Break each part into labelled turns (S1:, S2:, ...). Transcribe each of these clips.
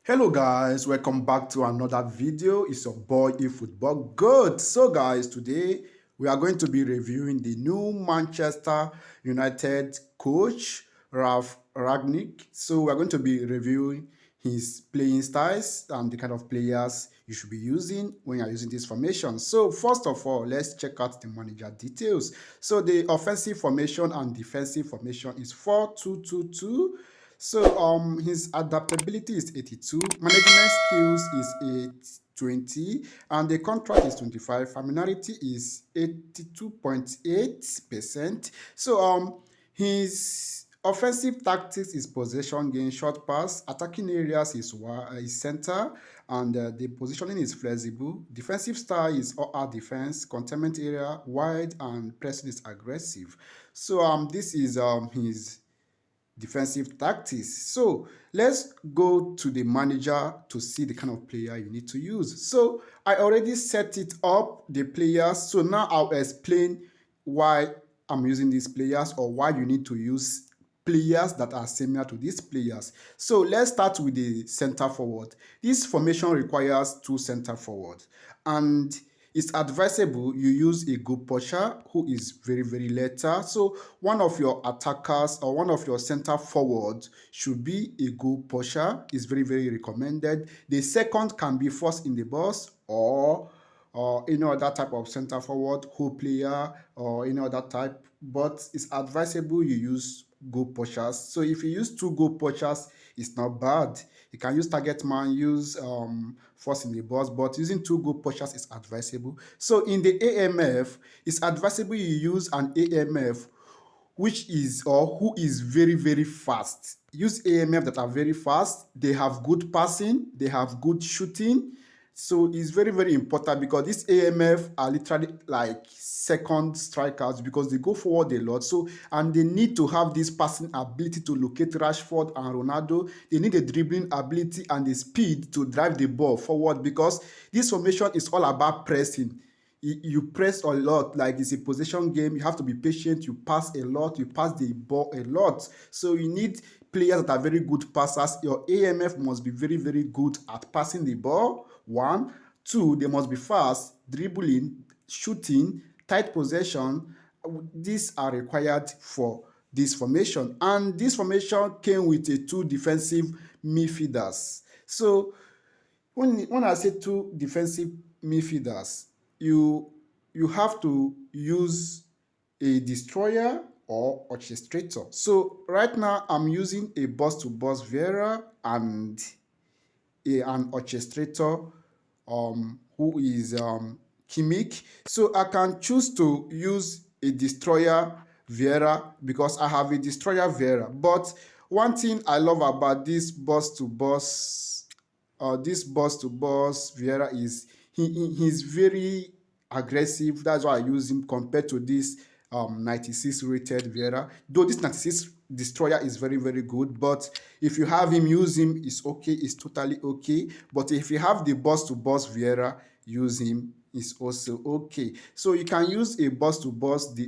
S1: Hello guys, welcome back to another video. It's your boy eFootballl. Good. So guys, today we are going to be reviewing the new Manchester United coach, r.rangnick. So we are going to be reviewing his playing styles and the kind of players you should be using when you're using this formation. So first of all, let's check out the manager details. So the offensive formation and defensive formation is 4-2-2-2. So his adaptability is 82, management skills is 820, and the contract is 25. Familiarity is 82.8%. So his offensive tactics is possession gain, short pass, attacking areas is center, and the positioning is flexible. Defensive style is all-out defense, containment area wide, and pressing is aggressive. So this is his defensive tactics. So let's go to the manager to see the kind of player you need to use. So I already set it up, the players. So now I'll explain why I'm using these players or why you need to use players that are similar to these players. So let's start with the center forward. This formation requires two center forward, and it's advisable you use a good pusher who is very lethal. So one of your attackers or one of your center forwards should be a good pusher. It's very recommended. The second can be first in the box or any other type of center forward, whole player, or any other type. But it's advisable you use goal pushers. So if you use two goal pushers, it's not bad. You can use target man, use force in the box, but using two goal pushers is advisable. So in the AMF, it's advisable you use an AMF which is or who is very fast. Use AMF that are very fast. They have good passing, they have good shooting. So it's very important because these AMF are literally like second strikers because they go forward a lot. So and they need to have this passing ability to locate Rashford and Ronaldo. They need the dribbling ability and the speed to drive the ball forward because this formation is all about pressing. You press a lot, like it's a possession game. You have to be patient. You pass a lot. You pass the ball a lot. So you need players that are very good passers. Your AMF must be very good at passing the ball. One, two, they must be fast, dribbling, shooting, tight possession. These are required for this formation, and this formation came with a two defensive midfielders. So when I say two defensive midfielders, you have to use a destroyer or orchestrator. So right now I'm using a boss-to-boss Vera and an orchestrator who is Kimmich. So I can choose to use a destroyer Vera because I have a destroyer Vera. But one thing I love about this boss to boss Vieira is he's very aggressive. That's why I use him compared to this 96 rated Vieira. Though this 96 destroyer is very good, but if you have him, use him. It's okay. It's totally okay. But if you have the boss to boss Vieira, use him. Is also okay. So you can use a boss to boss the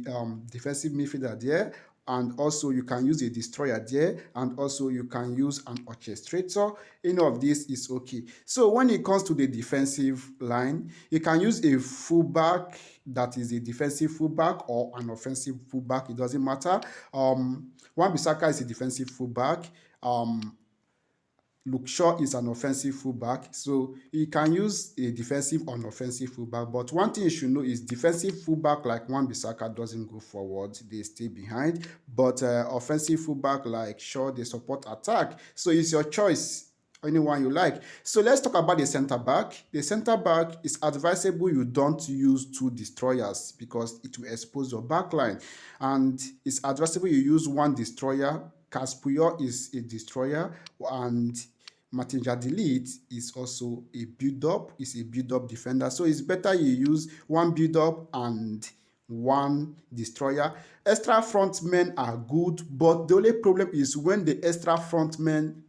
S1: defensive midfielder there, and also you can use a destroyer there, and also you can use an orchestrator. Any of this is okay. So when it comes to the defensive line, you can use a fullback that is a defensive fullback or an offensive fullback. It doesn't matter. Wan-Bissaka is a defensive fullback. Luke Shaw is an offensive fullback, so you can use a defensive or an offensive fullback. But one thing you should know is defensive fullback like Wan-Bissaka doesn't go forward; they stay behind. But offensive fullback like Shaw, they support attack. So it's your choice, anyone you like. So let's talk about the center back. The center back is advisable you don't use two destroyers because it will expose your backline, and it's advisable you use one destroyer. Caspuyo is a destroyer, and Martin Jadilit is also a build-up, is a build-up defender. So it's better you use one build-up and one destroyer. Extra front men are good, but the only problem is when the extra front men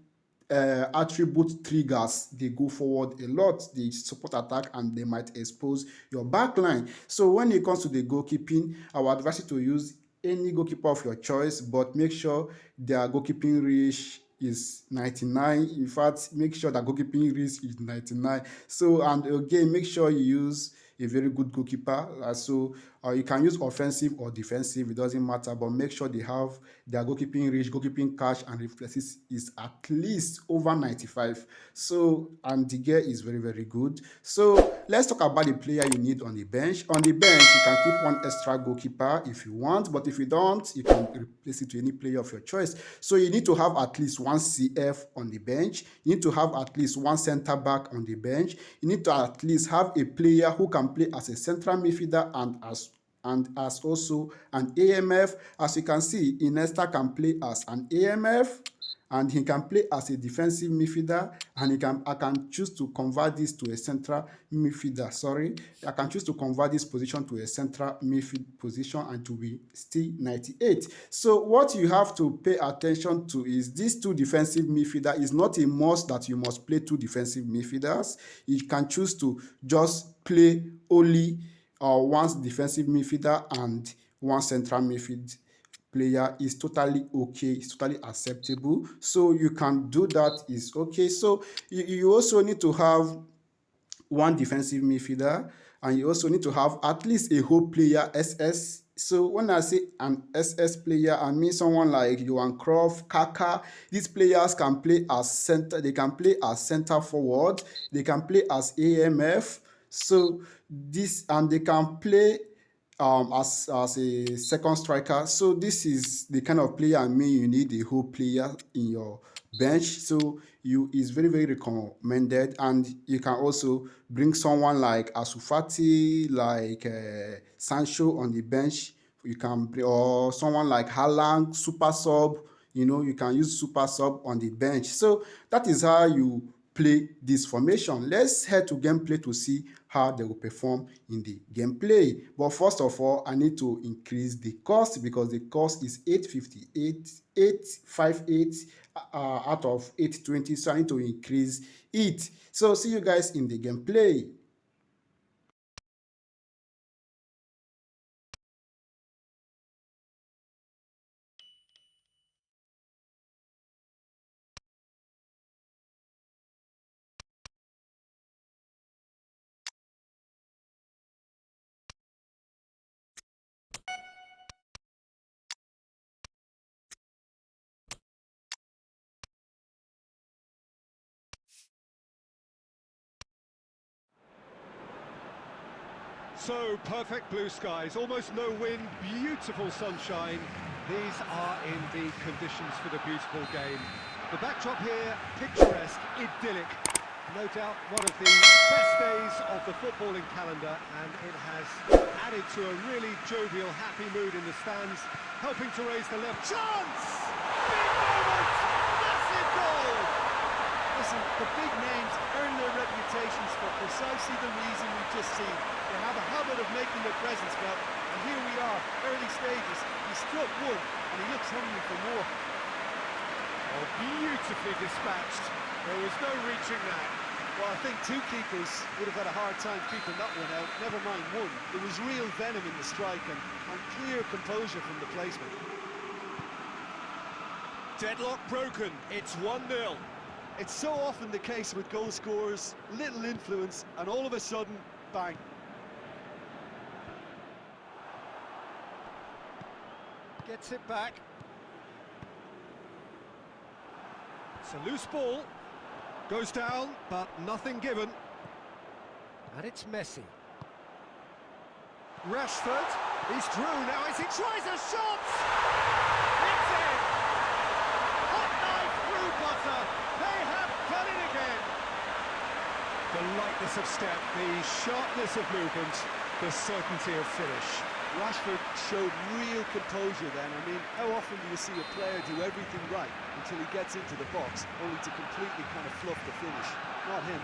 S1: attribute triggers, they go forward a lot, they support attack, and they might expose your backline. So when it comes to the goalkeeping, I would advise you to use any goalkeeper of your choice, but make sure their goalkeeping reach is 99. In fact, make sure that goalkeeping risk is 99. So, and again, make sure you use a very good goalkeeper. You can use offensive or defensive, it doesn't matter, but make sure they have their goalkeeping reach, goalkeeping catch, and reflexes is at least over 95. So, and the gear is very, very good. So, let's talk about the player you need on the bench. On the bench, you can keep one extra goalkeeper if you want, but if you don't, you can replace it to any player of your choice. So, you need to have at least one CF on the bench. You need to have at least one center back on the bench. You need to at least have a player who can play as a central midfielder and as also an AMF. As you can see, Iniesta can play as an AMF and he can play as a defensive midfielder, and I can choose to convert this to a central midfielder. Sorry, I can choose to convert this position to a central midfield position and to be still 98. So what you have to pay attention to is these two defensive midfielder is not a must that you must play two defensive midfielders. You can choose to just play only one defensive midfielder and one central midfield player is totally okay, it's totally acceptable. So you can do that, is okay. So you also need to have one defensive midfielder, and you also need to have at least a whole player SS. So when I say an SS player, I mean someone like Johan Cruyff, Kaka. These players can play as center, they can play as center forward, they can play as AMF. So this, and they can play as a second striker. So this is the kind of player, I mean, you need a whole player in your bench. So you is very, very recommended. And you can also bring someone like Asufati, like Sancho on the bench. You can bring, or someone like Haaland, super sub. You can use super sub on the bench. So that is how you play this formation. Let's head to gameplay to see how they will perform in the gameplay. But first of all, I need to increase the cost because the cost is 858, 858 out of 820. So I need to increase it. So see you guys in the gameplay.
S2: So, perfect blue skies, almost no wind, beautiful sunshine. These are in the conditions for the beautiful game. The backdrop here, picturesque, idyllic. No doubt one of the best days of the footballing calendar, and it has added to a really jovial, happy mood in the stands, helping to raise the left. Chance! Big moment! Massive goal!
S3: Listen, the big names earn their reputations for precisely the reason we've just seen. They have a habit of making their presence felt, and here we are, early stages. He struck one, and he looks hungry for more.
S2: Oh, beautifully dispatched. There was no reaching that.
S3: Well, I think two keepers would have had a hard time keeping that one out, never mind one. There was real venom in the strike and clear composure from the placement.
S2: Deadlock broken, it's 1-0.
S3: It's so often the case with goal scorers, little influence, and all of a sudden, bang.
S2: Gets it back. It's a loose ball. Goes down, but nothing given. And it's Messi. Rashford, he's through now as he tries a shot! It's in! Hot knife through butter. They have done it again. The lightness of step, the sharpness of movement, the certainty of finish.
S3: Rashford showed real composure then. I mean, how often do you see a player do everything right until he gets into the box, only to completely kind of fluff the finish? Not him.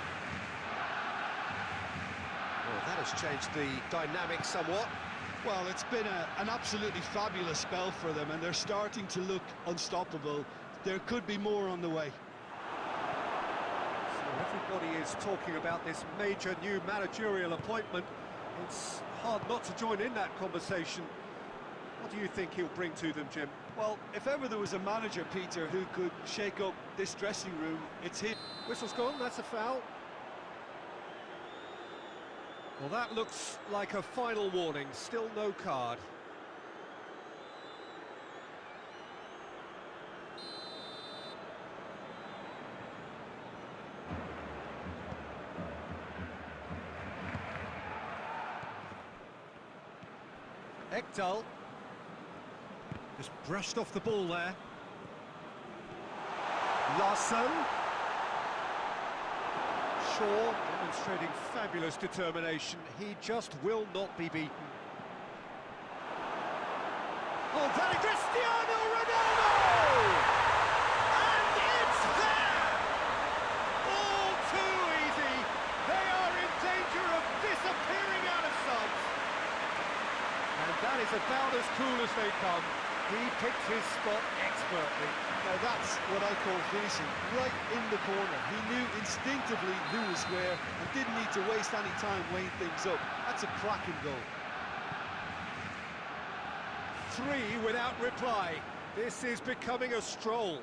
S2: Well, that has changed the dynamic somewhat.
S3: Well, it's been an absolutely fabulous spell for them, and they're starting to look unstoppable. There could be more on the way.
S2: So everybody is talking about this major new managerial appointment. It's hard not to join in that conversation. What do you think he'll bring to them, Jim?
S3: Well, if ever there was a manager, Peter, who could shake up this dressing room, it's him.
S2: Whistle's gone, that's a foul. Well, that looks like a final warning, still no card. Ekdal. Just brushed off the ball there. Larsson. Shaw demonstrating fabulous determination. He just will not be beaten. Oh, that is Cristiano Ronaldo! And it's there! All too easy. They are in danger of disappearing out of sight. And that is about as cool as they come. He picked his spot expertly.
S3: Now that's what I call finishing, right in the corner. He knew instinctively who was where and didn't need to waste any time weighing things up. That's a cracking goal.
S2: 3 without reply. This is becoming a stroll.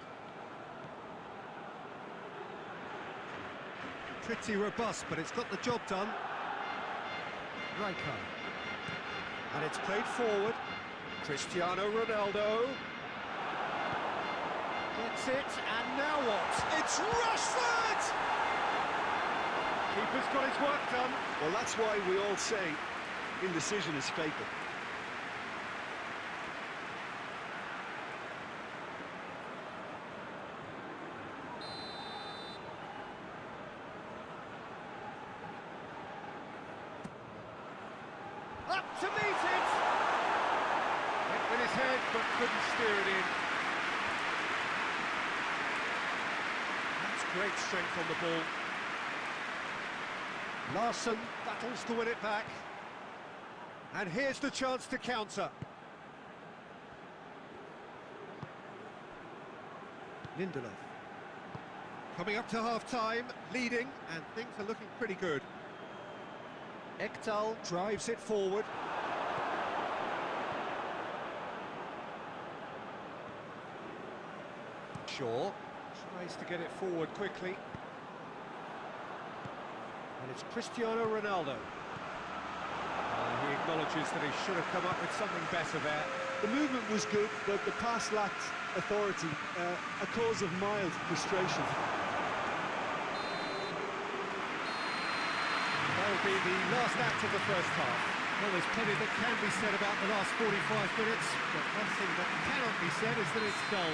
S2: Pretty robust, but it's got the job done. Rijkaard. And it's played forward. Cristiano Ronaldo. Gets it, and now what? It's Rashford! Keeper's got his work done.
S3: Well, that's why we all say indecision is fatal.
S2: Up to meet it! Went with his head, but couldn't steer it in. That's great strength on the ball. Larsson battles to win it back. And here's the chance to counter. Lindelof. Coming up to half-time, leading, and things are looking pretty good. Ekdal drives it forward. Shaw tries to get it forward quickly. And it's Cristiano Ronaldo. He acknowledges that he should have come up with something better there.
S3: The movement was good, but the pass lacked authority, a cause of mild frustration.
S2: That'll be the last act of the first half. Well, there's plenty that can be said about the last 45 minutes, but one thing that cannot be said is that it's dull.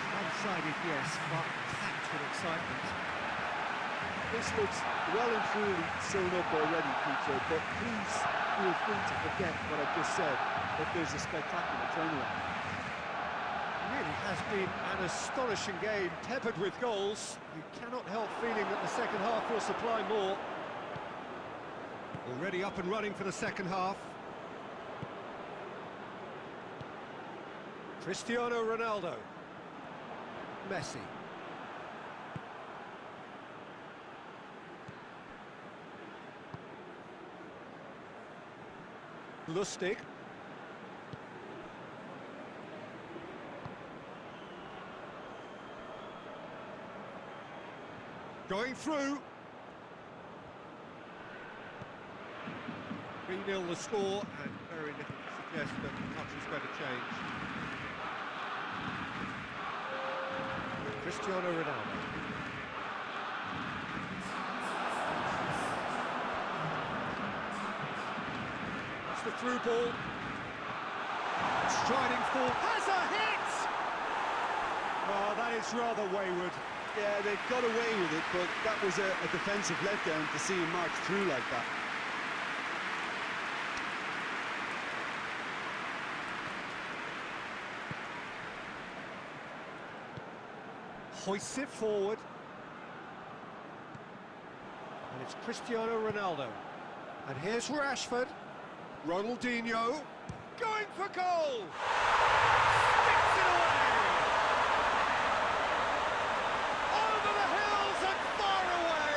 S2: One-sided, yes, but packed with excitement.
S3: This looks well and truly sewn up already, Peter, but please feel free to forget what I've just said, that there's a spectacular turnaround.
S2: It really has been an astonishing game, peppered with goals. You cannot help feeling that the second half will supply more. Already up and running for the second half. Cristiano Ronaldo. Messi. Lustig. Going through. 3-0 the score, and very little to suggest that much is going to change. Cristiano Ronaldo. That's the through ball. Striding forward. Has a hit! Oh, that is rather wayward.
S3: Yeah, they got away with it, but that was a defensive letdown to see him march through like that.
S2: Hoists it forward. And it's Cristiano Ronaldo. And here's Rashford. Ronaldinho. Going for goal! Sticks it away! Over the hills and far away!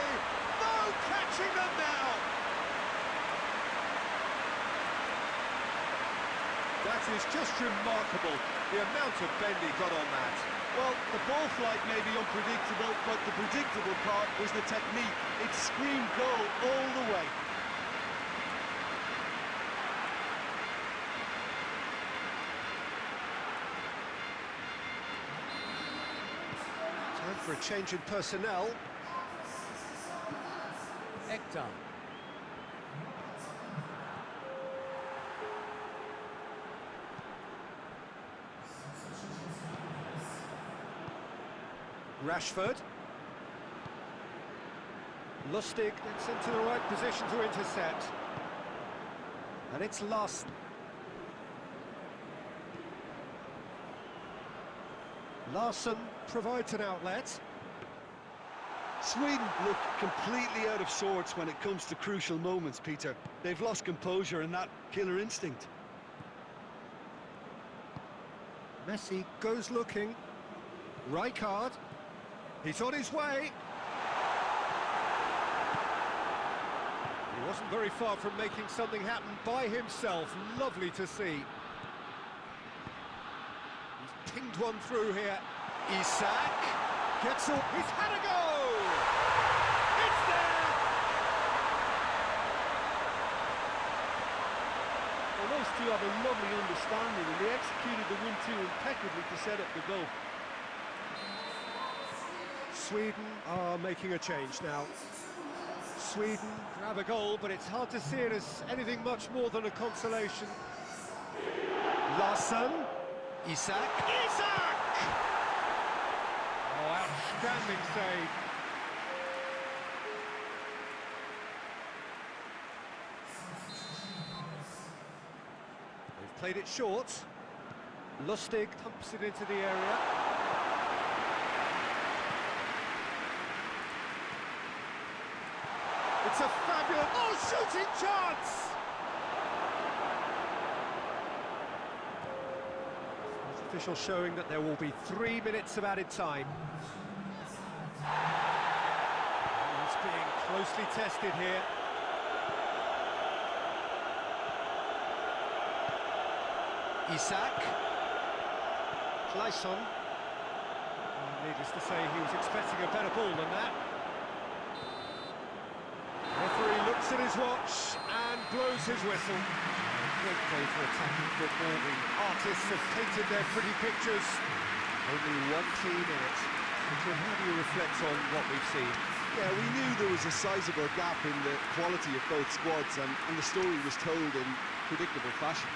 S2: No catching them now! That is just remarkable, the amount of bend he got on that.
S3: Well, the ball flight may be unpredictable, but the predictable part was the technique. It screamed goal all the way.
S2: Time for a change in personnel. Ekdal. Rashford. Lustig gets into the right position to intercept. And it's Larson. Larson provides an outlet.
S3: Sweden look completely out of sorts when it comes to crucial moments, Peter. They've lost composure and that killer instinct.
S2: Messi goes looking. Rijkaard. He's on his way. He wasn't very far from making something happen by himself. Lovely to see. He's pinged one through here. Isak gets up. He's had a go! It's there!
S3: Well, those two have a lovely understanding and they executed the 1-2 impeccably to set up the goal.
S2: Sweden are making a change now. Sweden grab a goal, but it's hard to see it as anything much more than a consolation. Larson. Isak. Isak! Oh, outstanding save. They've played it short. Lustig pumps it into the area. It's a fabulous... Oh, shooting chance! Official showing that there will be 3 minutes of added time. He's being closely tested here. Isak. Clayson. Needless to say, he was expecting a better ball than that. Referee looks at his watch and blows his whistle. Great day for attacking football. The artists have painted their pretty pictures. Only one team in it. Mitchell, how do you reflect on what we've seen?
S3: Yeah, we knew there was a sizable gap in the quality of both squads and the story was told in predictable fashion.